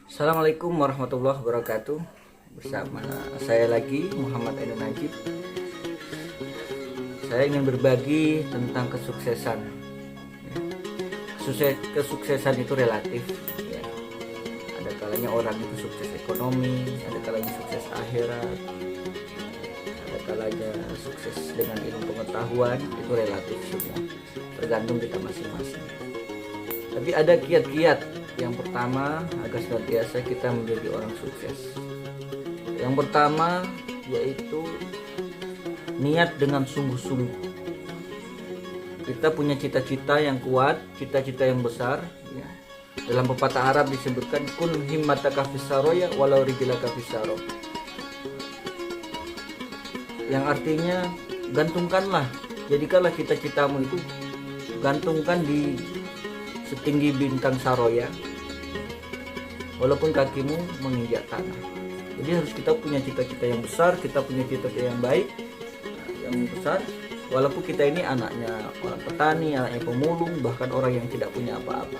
Assalamualaikum warahmatullahi wabarakatuh. Bersama saya lagi Muhammad Ainun Najib. Saya ingin berbagi tentang kesuksesan. Kesuksesan itu relatif ya. Ada kalanya orang itu sukses ekonomi, ada kalanya sukses akhirat, ada kalanya sukses dengan ilmu pengetahuan. Itu relatif semua, tergantung kita masing-masing. Tapi ada kiat-kiat. Yang pertama, agar senantiasa kita menjadi orang sukses. Yang pertama yaitu niat dengan sungguh-sungguh. Kita punya cita-cita yang kuat, cita-cita yang besar ya. Dalam pepatah Arab disebutkan kun himmataka fisaroya walau rijlaka fisaro. Yang artinya gantungkanlah, jadikanlah cita-citamu itu gantungkan di setinggi bintang saroya walaupun kakimu menginjak tanah. Jadi harus kita punya cita-cita yang besar, kita punya cita-cita yang baik, yang besar, walaupun kita ini anaknya orang petani, anaknya pemulung, bahkan orang yang tidak punya apa-apa.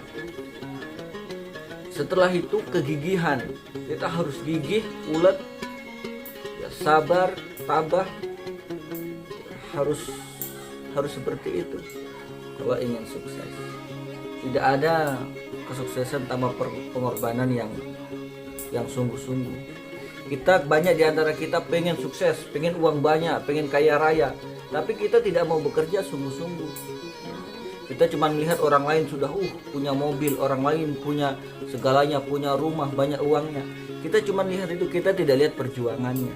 Setelah itu kegigihan, kita harus gigih, ulet, ya, sabar, tabah, harus seperti itu kalau ingin sukses. Tidak ada kesuksesan tanpa pengorbanan yang sungguh-sungguh. Kita banyak di antara kita pengen sukses, pengen uang banyak, pengen kaya raya, tapi kita tidak mau bekerja sungguh-sungguh. Kita cuma melihat orang lain sudah punya mobil, orang lain punya segalanya, punya rumah, banyak uangnya. Kita cuma lihat itu, kita tidak lihat perjuangannya.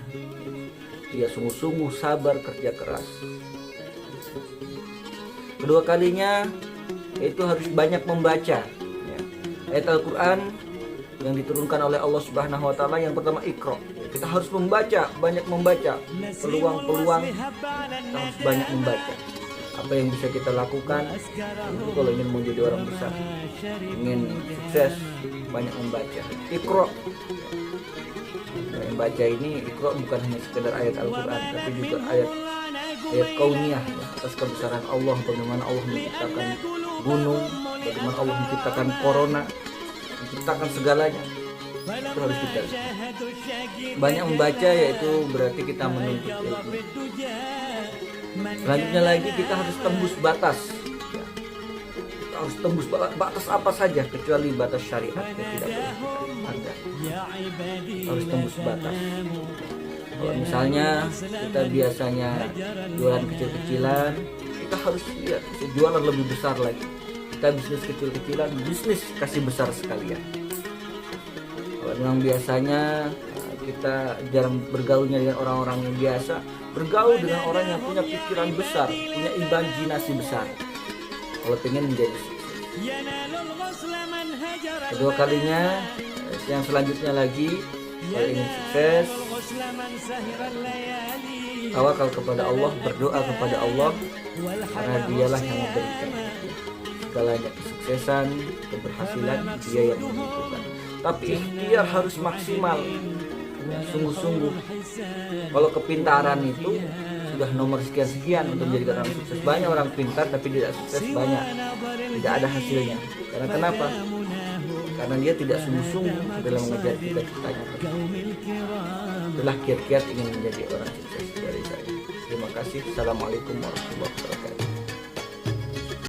Dia sungguh-sungguh sabar, kerja keras. Kedua kalinya itu harus banyak membaca ya. Ayat Al-Quran yang diturunkan oleh Allah Subhanahu wa Ta'ala, yang pertama Iqra. Kita harus membaca, banyak membaca. Peluang-peluang kita harus banyak membaca. Apa yang bisa kita lakukan itu kalau ingin menjadi orang besar, ingin sukses, banyak membaca. Iqra. Membaca ini Iqra bukan hanya sekedar ayat Al-Quran, tapi juga ayat kauniyah ya, atas kebesaran Allah, bagaimana Allah menciptakan gunung, bagaimana Allah menciptakan corona, menciptakan segalanya. Itu harus kita banyak membaca, yaitu berarti kita menuntut ilmu. Selanjutnya lagi kita harus tembus batas ya. Kita harus tembus batas apa saja kecuali batas syariat yang tidak boleh kita anda. Harus tembus batas. Kalau misalnya kita biasanya jualan kecil-kecilan, kita harus lihat jualan lebih besar lagi. Kita bisnis kecil-kecilan, bisnis kasih besar sekalian. Kalau memang biasanya kita jarang bergaulnya dengan orang-orang yang biasa, bergaul dengan orang yang punya pikiran besar, punya imajinasi besar. Kalau pengen menjadi sukses. Kedua kalinya, yang selanjutnya lagi, kalau ingin sukses, tawakal kepada Allah, berdoa kepada Allah, karena dialah yang memberikan segalanya, kesuksesan, keberhasilan, dia yang menentukan. Tapi ikhtiar harus maksimal, sungguh-sungguh. Kalau kepintaran itu sudah nomor sekian-sekian untuk menjadi orang sukses. Banyak orang pintar tapi tidak sukses, banyak tidak ada hasilnya. Karena kenapa? Karena dia tidak sungguh-sungguh dalam mengejar cita-citanya. Itulah kiat-kiat ingin menjadi orang sukses dari saya. Terima kasih. Assalamualaikum warahmatullahi wabarakatuh.